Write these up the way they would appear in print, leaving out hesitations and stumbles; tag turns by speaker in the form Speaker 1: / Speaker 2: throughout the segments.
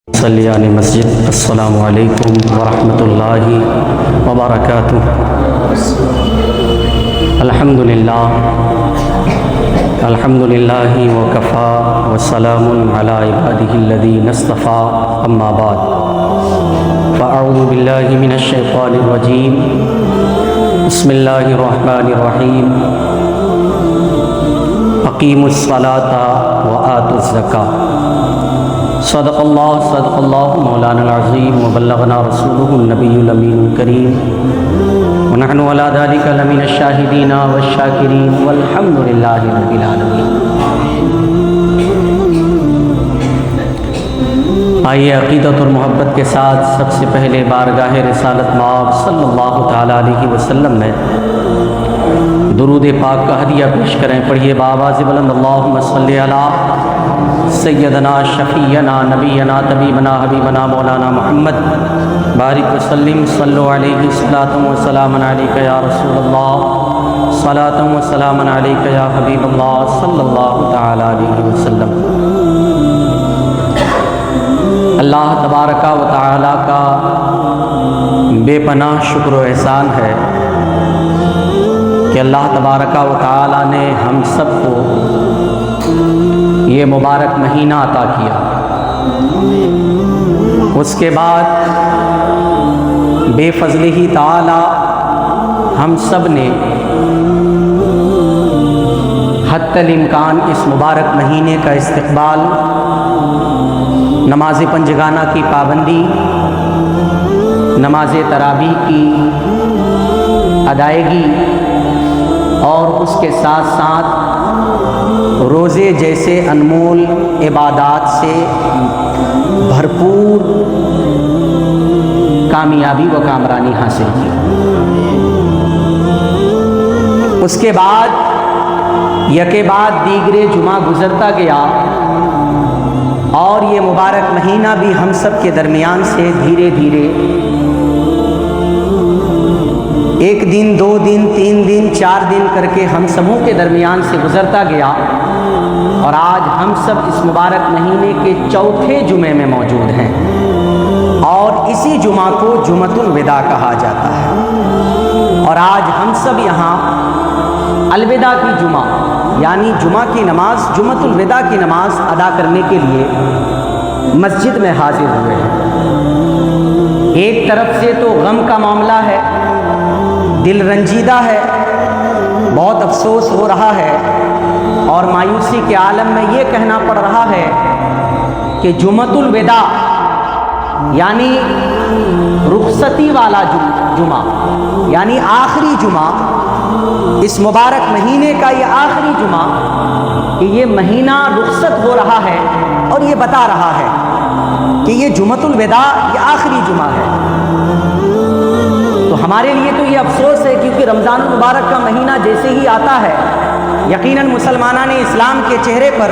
Speaker 1: صلی علی مسجد۔ السلام علیکم ورحمۃ اللہ وبرکاتہ۔ الحمدللہ وکفا وسلام علی عبادہ الذین اصطفیٰ، اما بعد فاعوذ باللہ من الشیطان الرجیم، بسم اللہ الرحمن الرحیم۔ اقیموا الصلاۃ وآتوا الزکاۃ۔ صدق اللہ مولانا العظیم وبلغنا رسولہ النبی الامین الکریم، ونحن علی ذلک لمن الشاہدین والشاکرین والحمد للہ رب العالمین۔ آئیے عقیدت اور محبت کے ساتھ سب سے پہلے بارگاہ رسالت مآب صلی اللہ تعالیٰ علیہ وسلم میں درود پاک کا ہدیہ پیش کریں۔ پڑھیے بآواز بلند، اللہم صلی علی سیدنا شفیعنا نبینا طبیبنا حبیبنا مولانا محمد بارک وسلم، صلو علیہ صلاۃ و سلام علیک یا رسول اللہ، صلاۃ و سلام علیک یا حبیب اللہ صلی اللہ تعالی علیہ وسلم۔ اللہ تبارک و تعالی کا بے پناہ شکر و احسان ہے کہ اللہ تبارک و تعالی نے ہم سب کو یہ مبارک مہینہ عطا کیا۔ اس کے بعد بے فضلہ تعالی ہم سب نے حتی الامکان اس مبارک مہینے کا استقبال، نماز پنجگانہ کی پابندی، نماز تراویح کی ادائیگی اور اس کے ساتھ ساتھ روزے جیسے انمول عبادات سے بھرپور کامیابی و کامرانی حاصل کی۔ اس کے بعد یکے بعد دیگرے جمعہ گزرتا گیا اور یہ مبارک مہینہ بھی ہم سب کے درمیان سے دھیرے دھیرے ایک دن، 2 دن، 3 دن، 4 دن کر کے ہم سبوں کے درمیان سے گزرتا گیا، اور آج ہم سب اس مبارک مہینے کے چوتھے جمعے میں موجود ہیں، اور اسی جمعہ کو جمعۃ الوداع کہا جاتا ہے۔ اور آج ہم سب یہاں الوداع کی جمعہ یعنی جمعہ کی نماز، جمعۃ الوداع کی نماز ادا کرنے کے لیے مسجد میں حاضر ہوئے ہیں۔ ایک طرف سے تو غم کا معاملہ ہے، دل رنجیدہ ہے، بہت افسوس ہو رہا ہے، اور مایوسی کے عالم میں یہ کہنا پڑ رہا ہے کہ جمعۃ الوداع یعنی رخصتی والا جمعہ، یعنی آخری جمعہ، اس مبارک مہینے کا یہ آخری جمعہ، کہ یہ مہینہ رخصت ہو رہا ہے اور یہ بتا رہا ہے کہ یہ جمعۃ الوداع یہ آخری جمعہ ہے۔ تو ہمارے لیے تو یہ افسوس ہے، کیونکہ رمضان المبارک کا مہینہ جیسے ہی آتا ہے یقیناً مسلمانان اسلام کے چہرے پر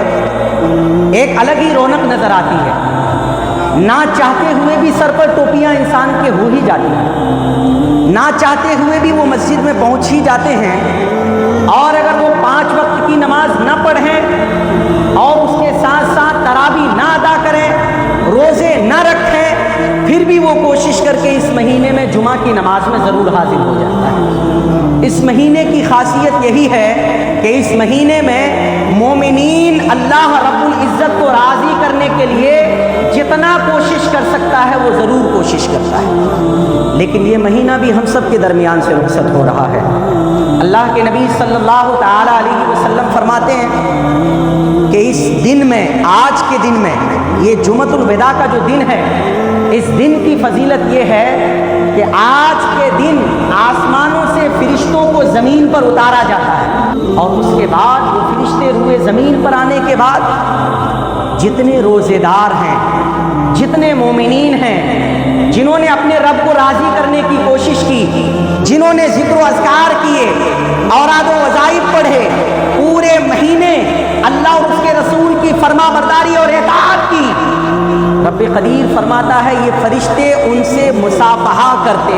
Speaker 1: ایک الگ ہی رونق نظر آتی ہے۔ نہ چاہتے ہوئے بھی سر پر ٹوپیاں انسان کے ہو ہی جاتی ہیں، نہ چاہتے ہوئے بھی وہ مسجد میں پہنچ ہی جاتے ہیں، اور اگر وہ 5 وقت کی نماز نہ پڑھیں اور اس کے ساتھ ساتھ تراویح نہ ادا کریں، روزے نہ رکھیں، پھر بھی وہ کوشش کر کے اس مہینے میں جمعہ کی نماز میں ضرور حاضر ہو جاتا ہے۔ اس مہینے کی خاصیت یہی ہے کہ اس مہینے میں مومنین اللہ رب العزت کو راضی کرنے کے لیے جتنا کوشش کر سکتا ہے وہ ضرور کوشش کرتا ہے، لیکن یہ مہینہ بھی ہم سب کے درمیان سے رخصت ہو رہا ہے۔ اللہ کے نبی صلی اللہ تعالی علیہ وسلم فرماتے ہیں کہ اس دن میں، آج کے دن میں، یہ جمعۃ الوداع کا جو دن ہے، اس دن کی فضیلت یہ ہے کہ آج کے دن آسمانوں سے فرشتوں کو زمین پر اتارا جاتا ہے، اور اس کے بعد وہ فرشتے روئے زمین پر آنے کے بعد جتنے روزے دار ہیں، جتنے مومنین ہیں، جنہوں نے اپنے رب کو راضی کرنے کی کوشش کی، جنہوں نے ذکر و اذکار کیے، اوراد و وظائف پڑھے، پورے مہینے اللہ اور اس کے رسول کی فرما برداری اور اطاعت کی، رب قدیر فرماتا ہے یہ فرشتے ان سے مصافحہ کرتے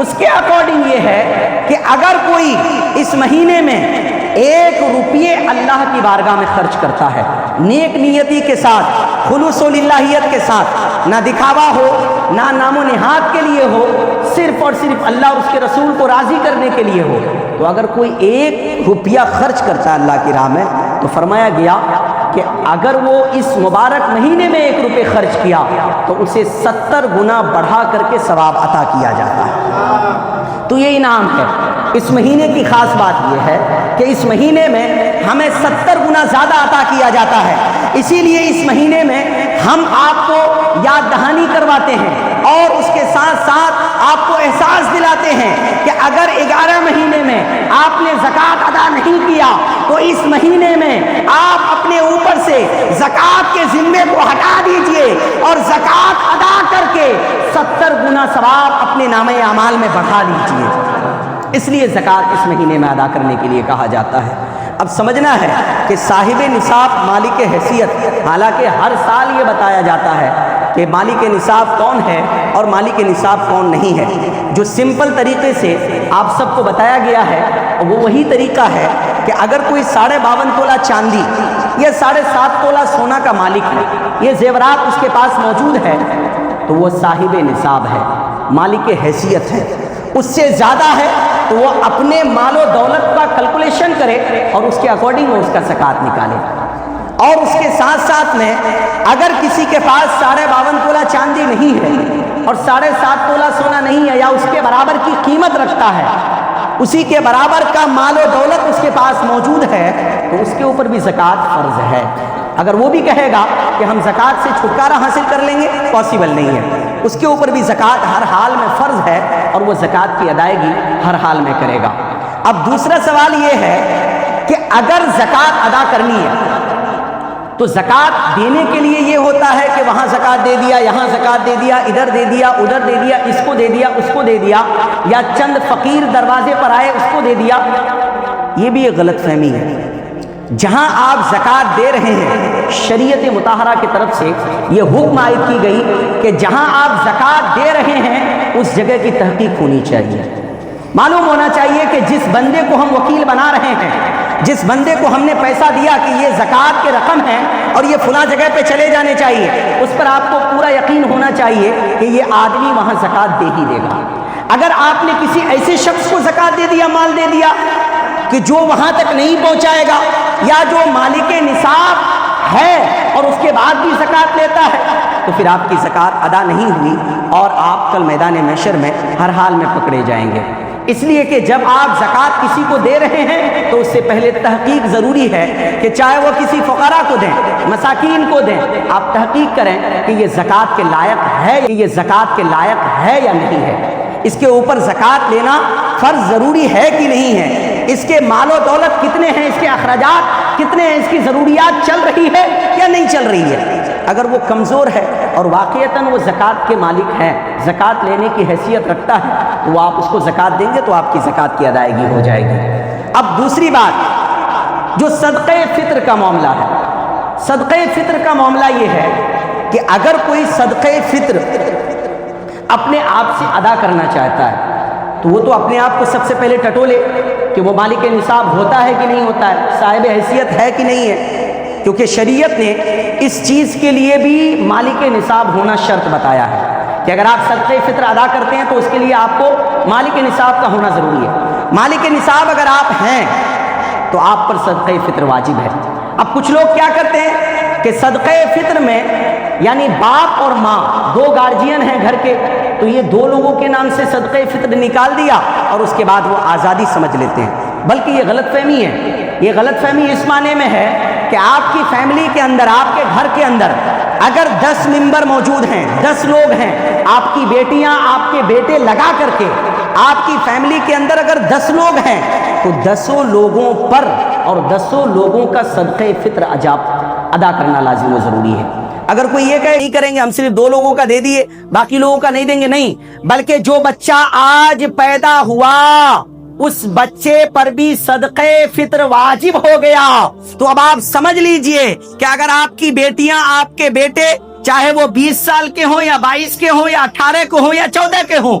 Speaker 1: اس کے اکارڈنگ یہ ہے کہ اگر کوئی اس مہینے میں 1 روپیے اللہ کی بارگاہ میں خرچ کرتا ہے، نیک نیتی کے ساتھ، خلوص و للہیت کے ساتھ، نہ دکھاوا ہو نہ نام و نہاد کے لیے ہو، صرف اور صرف اللہ اور اس کے رسول کو راضی کرنے کے لیے ہو، تو اگر کوئی 1 روپیہ خرچ کرتا ہے اللہ کی راہ میں، تو فرمایا گیا کہ اگر وہ اس مبارک مہینے میں 1 روپے خرچ کیا تو اسے 70 گنا بڑھا کر کے ثواب عطا کیا جاتا ہے۔ تو یہ انعام ہے۔ اس مہینے کی خاص بات یہ ہے کہ اس مہینے میں ہمیں 70 گنا زیادہ عطا کیا جاتا ہے۔ اسی لیے اس مہینے میں ہم آپ کو یاد دہانی کرواتے ہیں اور اس کے ساتھ ساتھ آپ کو احساس دلاتے ہیں کہ اگر 11 مہینے میں آپ نے زکوٰۃ ادا نہیں کیا تو اس مہینے میں آپ اپنے اوپر سے زکوٰۃ کے ذمے کو ہٹا دیجئے اور زکوٰۃ ادا کر کے 70 گنا ثواب اپنے نامہ اعمال میں بڑھا لیجئے۔ اس لیے زکوٰۃ اس مہینے میں ادا کرنے کے لیے کہا جاتا ہے۔ اب سمجھنا ہے کہ صاحب نصاب مالک حیثیت، حالانکہ ہر سال یہ بتایا جاتا ہے کہ مالک نصاب کون ہے اور مالک نصاب کون نہیں ہے، جو سمپل طریقے سے آپ سب کو بتایا گیا ہے وہ وہی طریقہ ہے کہ اگر کوئی 52.5 تولہ چاندی یا 7.5 تولہ سونا کا مالک ہے، یہ زیورات اس کے پاس موجود ہے، تو وہ صاحب نصاب ہے، مالک حیثیت ہے۔ اس سے زیادہ ہے تو وہ اپنے مال و دولت کا کیلکولیشن کرے اور اس کے اکارڈنگ وہ اس کا زکوٰۃ نکالے۔ اور اس کے ساتھ ساتھ میں اگر کسی کے پاس 52.5 تولہ چاندی نہیں ہے اور 7.5 تولہ سونا نہیں ہے یا اس کے برابر کی قیمت رکھتا ہے، اسی کے برابر کا مال و دولت اس کے پاس موجود ہے، تو اس کے اوپر بھی زکوٰۃ فرض ہے۔ اگر وہ بھی کہے گا کہ ہم زکوٰۃ سے چھٹکارا حاصل کر لیں گے، پاسبل نہیں ہے، اس کے اوپر بھی زکوٰۃ ہر حال میں فرض ہے اور وہ زکوٰۃ کی ادائیگی ہر حال میں کرے گا۔ اب دوسرا سوال یہ ہے کہ اگر زکوٰۃ ادا کرنی ہے تو زکوٰۃ دینے کے لیے یہ ہوتا ہے کہ وہاں زکوٰۃ دے دیا، یہاں زکوٰۃ دے دیا، ادھر دے دیا، ادھر دے دیا، اس کو دے دیا، اس کو دے دیا، یا چند فقیر دروازے پر آئے اس کو دے دیا، یہ بھی ایک غلط فہمی ہے۔ جہاں آپ زکوٰۃ دے رہے ہیں، شریعت مطہرہ کی طرف سے یہ حکم عائد کی گئی کہ جہاں آپ زکوٰۃ دے رہے ہیں اس جگہ کی تحقیق ہونی چاہیے۔ معلوم ہونا چاہیے کہ جس بندے کو ہم وکیل بنا رہے ہیں، جس بندے کو ہم نے پیسہ دیا کہ یہ زکوٰۃ کے رقم ہے اور یہ فلاں جگہ پہ چلے جانے چاہیے، اس پر آپ کو پورا یقین ہونا چاہیے کہ یہ آدمی وہاں زکوٰۃ دے ہی دے گا۔ اگر آپ نے کسی ایسے شخص کو زکوٰۃ دے دیا، مال دے دیا کہ جو وہاں تک نہیں پہنچائے گا، یا جو مالک نصاب ہے اور اس کے بعد بھی زکوٰۃ لیتا ہے، تو پھر آپ کی زکوٰۃ ادا نہیں ہوئی اور آپ کل میدان محشر میں ہر حال میں پکڑے جائیں گے۔ اس لیے کہ جب آپ زکوٰۃ کسی کو دے رہے ہیں تو اس سے پہلے تحقیق ضروری ہے کہ چاہے وہ کسی فقراء کو دیں، مساکین کو دیں، آپ تحقیق کریں کہ یہ زکوٰۃ کے لائق ہے، یہ زکوٰۃ کے لائق ہے یا نہیں ہے، اس کے اوپر زکوٰۃ لینا فرض ضروری ہے کہ نہیں ہے، اس کے مال و دولت کتنے ہیں، اس کے اخراجات کتنے ہیں، اس کی ضروریات چل رہی ہے یا نہیں چل رہی ہے۔ اگر وہ کمزور ہے اور واقعتاً وہ زکوٰۃ کے مالک ہیں، زکوٰۃ لینے کی حیثیت رکھتا ہے، تو وہ آپ اس کو زکوٰۃ دیں گے تو آپ کی زکوٰۃ کی ادائیگی ہو جائے گی۔ اب دوسری بات جو صدقہ فطر کا معاملہ ہے، صدقہ فطر کا معاملہ یہ ہے کہ اگر کوئی صدقہ فطر اپنے آپ سے ادا کرنا چاہتا ہے تو وہ تو اپنے آپ کو سب سے پہلے ٹٹولے کہ وہ مالک نصاب ہوتا ہے کہ نہیں ہوتا ہے، صاحب حیثیت ہے کہ نہیں ہے، کیونکہ شریعت نے اس چیز کے لیے بھی مالک نصاب ہونا شرط بتایا ہے کہ اگر آپ صدقہ فطر ادا کرتے ہیں تو اس کے لیے آپ کو مالک نصاب کا ہونا ضروری ہے۔ مالک نصاب اگر آپ ہیں تو آپ پر صدقہ فطر واجب ہے۔ اب کچھ لوگ کیا کرتے ہیں کہ صدقہ فطر میں یعنی باپ اور ماں دو گارجین ہیں گھر کے، تو یہ دو لوگوں کے نام سے صدقہ فطر نکال دیا اور اس کے بعد وہ آزادی سمجھ لیتے ہیں، بلکہ یہ غلط فہمی ہے۔ یہ غلط فہمی اس معنی میں ہے کہ آپ کی فیملی کے اندر، آپ کے گھر کے اندر اگر 10 ممبر موجود ہیں، 10 لوگ ہیں، آپ کی بیٹیاں، آپ کے بیٹے لگا کر کے آپ کی فیملی کے اندر اگر 10 لوگ ہیں تو 10 لوگوں پر اور 10 لوگوں کا صدقہ فطر ادا کرنا لازم و ضروری ہے۔ اگر کوئی یہ کہے نہیں کریں گے، ہم صرف 2 لوگوں کا دے دیے باقی لوگوں کا نہیں دیں گے، نہیں، بلکہ جو بچہ آج پیدا ہوا اس بچے پر بھی صدقہ فطر واجب ہو گیا۔ تو اب آپ سمجھ لیجئے کہ اگر آپ کی بیٹیاں، آپ کے بیٹے چاہے وہ 20 سال کے ہوں یا 22 کے ہوں یا 18 کے ہوں یا 14 کے ہوں،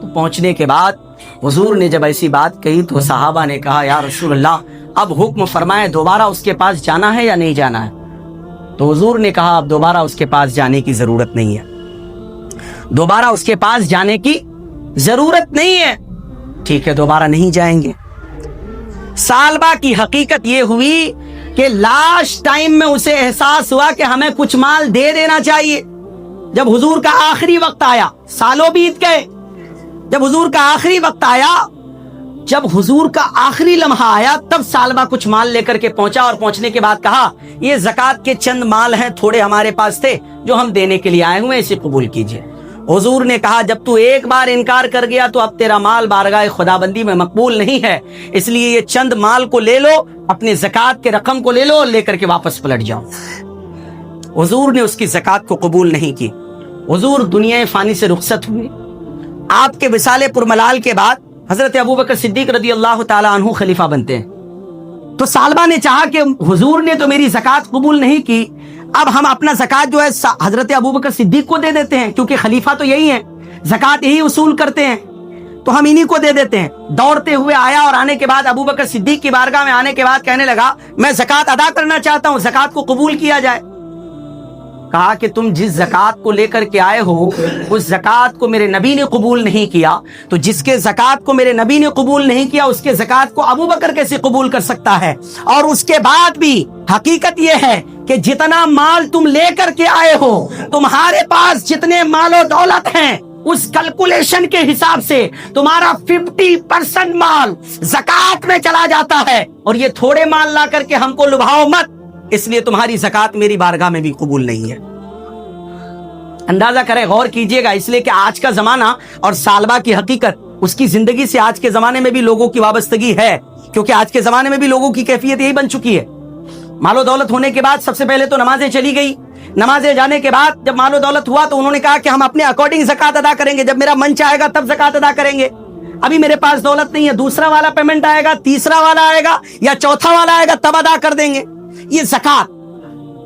Speaker 1: تو پہنچنے کے بعد حضور نے جب ایسی بات کہی تو صحابہ نے کہا یا رسول اللہ اب حکم فرمائے دوبارہ اس کے پاس جانا ہے یا نہیں جانا ہے؟ تو حضور نے کہا اب دوبارہ اس کے پاس جانے کی ضرورت نہیں ہے، دوبارہ اس کے پاس جانے کی ضرورت نہیں ہے۔ ٹھیک ہے، دوبارہ نہیں جائیں گے۔ سالبہ کی حقیقت یہ ہوئی کہ لاسٹ ٹائم میں اسے احساس ہوا کہ ہمیں کچھ مال دے دینا چاہیے۔ جب حضور کا آخری وقت آیا، سالوں بیت گئے، جب حضور کا آخری وقت آیا، جب حضور کا آخری لمحہ آیا، تب سالبہ کچھ مال لے کر کے پہنچا، اور پہنچنے کے بعد کہا یہ زکوٰۃ کے چند مال ہیں، تھوڑے ہمارے پاس تھے جو ہم دینے کے لیے آئے ہوئے، اسے قبول کیجئے۔ حضور نے کہا جب تو ایک بار انکار کر گیا تو اب تیرا مال بارگاہ خدا بندی میں مقبول نہیں ہے، اس لیے یہ چند مال کو لے لو، اپنے زکوٰۃ کے رقم کو لے لو اور لے کر کے واپس پلٹ جاؤ۔ حضور نے اس کی زکوٰۃ کو قبول نہیں کی۔ حضور دنیا فانی سے رخصت ہوئے۔ آپ کے وصال پرملال کے بعد حضرت ابوبکر صدیق رضی اللہ تعالی عنہ خلیفہ بنتے ہیں۔ تو سالبہ نے چاہا کہ حضور نے تو میری زکوٰۃ قبول نہیں کی، اب ہم اپنا زکوٰۃ جو ہے حضرت ابوبکر صدیق کو دے دیتے ہیں، کیونکہ خلیفہ تو یہی ہیں، زکوٰۃ یہی وصول کرتے ہیں، تو ہم انہی کو دے دیتے ہیں۔ دوڑتے ہوئے آیا اور آنے کے بعد ابوبکر صدیق کی بارگاہ میں آنے کے بعد کہنے لگا میں زکوٰۃ ادا کرنا چاہتا ہوں، زکوٰۃ کو قبول کیا جائے۔ کہا کہ تم جس زکوٰۃ کو لے کر کے آئے ہو اس زکوٰۃ کو میرے نبی نے قبول نہیں کیا، تو جس کے زکوٰۃ کو میرے نبی نے قبول نہیں کیا اس کے زکوٰۃ کو ابوبکر کیسے قبول کر سکتا ہے؟ اور اس کے بعد بھی حقیقت یہ ہے کہ جتنا مال تم لے کر کے آئے ہو، تمہارے پاس جتنے مال و دولت ہیں، اس کیلکولیشن کے حساب سے تمہارا 50% مال زکوٰۃ میں چلا جاتا ہے، اور یہ تھوڑے مال لا کر کے ہم کو لبھاؤ مت، اس لیے تمہاری زکوٰۃ میری بارگاہ میں بھی قبول نہیں ہے۔ اندازہ کریں، غور کیجئے گا، اس لیے کہ آج کا زمانہ اور سالبہ کی حقیقت، اس کی زندگی سے آج کے زمانے میں بھی لوگوں کی وابستگی ہے، کیونکہ آج کے زمانے میں بھی لوگوں کی کیفیت یہی بن چکی ہے۔ مال و دولت ہونے کے بعد سب سے پہلے تو نمازیں چلی گئی، نمازیں جانے کے بعد جب مال و دولت ہوا تو انہوں نے کہا کہ ہم اپنے اکارڈنگ زکوٰۃ ادا کریں گے، جب میرا من چاہے گا تب زکوٰۃ ادا کریں گے، ابھی میرے پاس دولت نہیں ہے، دوسرا والا پیمنٹ آئے گا، تیسرا والا آئے گا یا چوتھا والا آئے گا تب ادا کر دیں گے۔ یہ زکوٰۃ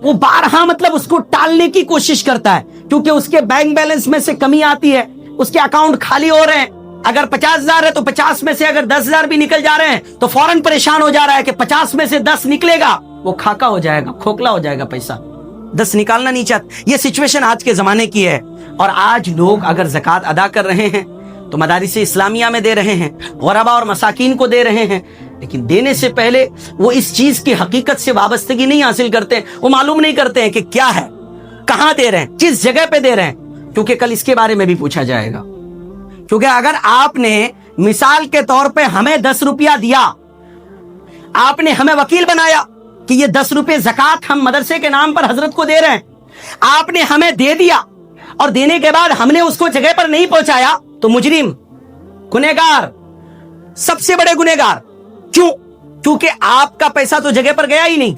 Speaker 1: وہ بارہا مطلب اس کو ٹالنے کی کوشش کرتا ہے، کیونکہ اس کے بینک بیلنس میں سے کمی آتی ہے، اس کے اکاؤنٹ خالی ہو رہے ہیں، اگر 50,000 ہے تو 50 میں سے اگر 10,000 بھی نکل جا رہے ہیں تو فوراً پریشان ہو جا رہا ہے کہ 50 میں سے 10 نکلے گا، وہ کھاکا ہو جائے گا، کھوکھلا ہو جائے گا، پیسہ 10 نکالنا نہیں چاہتا۔ یہ سچویشن آج کے زمانے کی ہے، اور آج لوگ اگر زکوٰۃ ادا کر رہے ہیں تو مدارس اسلامیہ میں دے رہے ہیں، غربا اور مساکین کو دے رہے ہیں، لیکن دینے سے پہلے وہ اس چیز کی حقیقت سے وابستگی نہیں حاصل کرتے، وہ معلوم نہیں کرتے ہیں کہ کیا ہے، کہاں دے رہے ہیں، کس جگہ پہ دے رہے ہیں، کیونکہ کل اس کے بارے میں بھی پوچھا جائے گا۔ کیونکہ اگر آپ نے مثال کے طور پہ ہمیں 10 روپیہ دیا، آپ نے ہمیں وکیل بنایا کہ یہ 10 روپے زکوٰۃ ہم مدرسے کے نام پر حضرت کو دے رہے ہیں، آپ نے ہمیں دے دیا اور دینے کے بعد ہم نے اس کو جگہ پر نہیں پہنچایا تو مجرم، گنہگار، سب سے بڑے گنہگار۔ کیوں؟ کیونکہ آپ کا پیسہ تو جگہ پر گیا ہی نہیں۔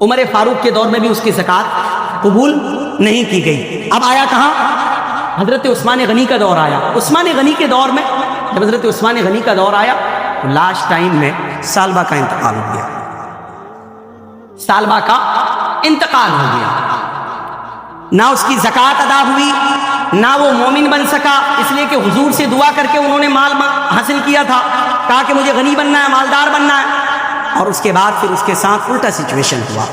Speaker 1: عمر فاروق کے دور میں بھی اس کی زکوٰۃ قبول نہیں کی گئی۔ اب آیا کہاں؟ حضرت عثمان غنی کا دور آیا۔ عثمان غنی کے دور میں جب حضرت عثمان غنی کا دور آیا تو لاسٹ ٹائم میں سالبہ کا انتقال ہو گیا، سالبہ کا انتقال ہو گیا، نہ اس کی زکوٰۃ ادا ہوئی، نہ وہ مومن بن سکا، اس لیے کہ حضور سے دعا کر کے انہوں نے مال حاصل کیا تھا، کہا کہ مجھے غنی بننا ہے، مالدار بننا ہے، اور اس کے بعد پھر اس کے ساتھ الٹا سچویشن ہوا۔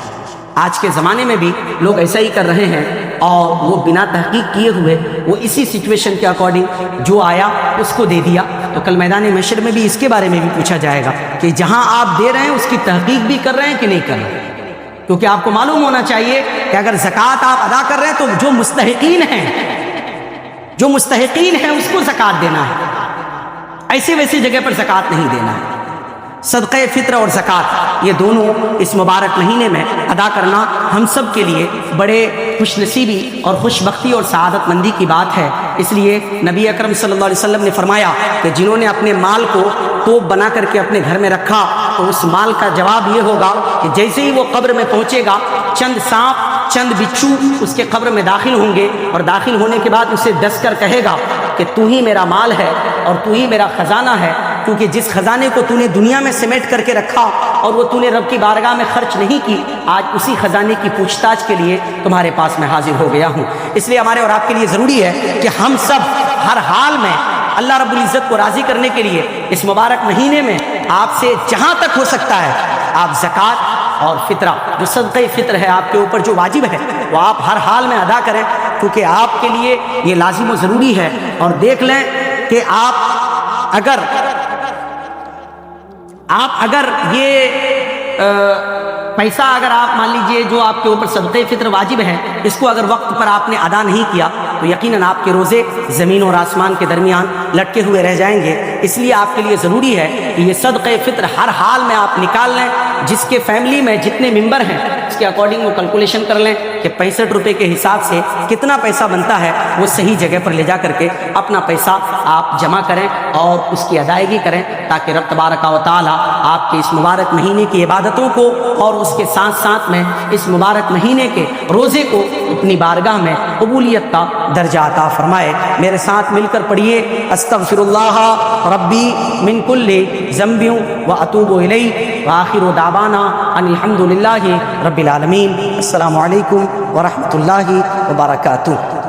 Speaker 1: آج کے زمانے میں بھی لوگ ایسا ہی کر رہے ہیں، اور وہ بنا تحقیق کیے ہوئے وہ اسی سچویشن کے اکارڈنگ جو آیا اس کو دے دیا۔ تو کل میدان محشر میں بھی اس کے بارے میں بھی پوچھا جائے گا کہ جہاں آپ دے رہے ہیں اس کی تحقیق بھی کر رہے ہیں کہ نہیں کر رہے ہیں، کیونکہ آپ کو معلوم ہونا چاہیے کہ اگر زکوٰۃ آپ ادا کر رہے ہیں تو جو مستحقین ہیں اس کو زکوٰۃ دینا ہے، ایسے ویسے جگہ پر زکوٰۃ نہیں دینا ہے۔ صدقہ فطر اور زکوٰۃ یہ دونوں اس مبارک مہینے میں ادا کرنا ہم سب کے لیے بڑے خوش نصیبی اور خوش بختی اور سعادت مندی کی بات ہے۔ اس لیے نبی اکرم صلی اللہ علیہ وسلم نے فرمایا کہ جنہوں نے اپنے مال کو توپ بنا کر کے اپنے گھر میں رکھا تو اس مال کا جواب یہ ہوگا کہ جیسے ہی وہ قبر میں پہنچے گا، چند سانپ، چند بچھو اس کے قبر میں داخل ہوں گے، اور داخل ہونے کے بعد اسے ڈس کر کہے گا کہ تو ہی میرا مال ہے اور تو ہی میرا خزانہ ہے، کیونکہ جس خزانے کو تو نے دنیا میں سمیٹ کر کے رکھا اور وہ تو نے رب کی بارگاہ میں خرچ نہیں کی، آج اسی خزانے کی پوچھ تاچھ کے لیے تمہارے پاس میں حاضر ہو گیا ہوں۔ اس لیے ہمارے اور آپ کے لیے ضروری ہے کہ ہم سب ہر حال میں اللہ رب العزت کو راضی کرنے کے لیے اس مبارک مہینے میں آپ سے جہاں تک ہو سکتا ہے آپ زکوٰۃ اور فطرہ، جو صدقہ فطر ہے آپ کے اوپر جو واجب ہے، وہ آپ ہر حال میں ادا کریں، کیونکہ آپ کے لیے یہ لازم و ضروری ہے۔ اور دیکھ لیں کہ آپ اگر یہ پیسہ اگر آپ مان لیجئے جو آپ کے اوپر صدقہ فطر واجب ہے، اس کو اگر وقت پر آپ نے ادا نہیں کیا تو یقیناً آپ کے روزے زمین اور آسمان کے درمیان لٹکے ہوئے رہ جائیں گے۔ اس لیے آپ کے لیے ضروری ہے کہ یہ صدقہ فطر ہر حال میں آپ نکال لیں۔ جس کے فیملی میں جتنے ممبر ہیں اس کے اکارڈنگ وہ کیلکولیشن کر لیں کہ 65 روپے کے حساب سے کتنا پیسہ بنتا ہے، وہ صحیح جگہ پر لے جا کر کے اپنا پیسہ آپ جمع کریں اور اس کی ادائیگی کریں، تاکہ رب تبارک و تعالی آپ کے اس مبارک مہینے کی عبادتوں کو اور اس کے ساتھ ساتھ میں اس مبارک مہینے کے روزے کو اپنی بارگاہ میں قبولیت کا درجہ عطا فرمائے۔ میرے ساتھ مل کر پڑھیے استغفر اللہ ربی من کل ذنب واتوب الیہ وآخر دعوانا ان الحمد للہ رب العالمین۔ السلام علیکم ورحمۃ اللہ وبرکاتہ۔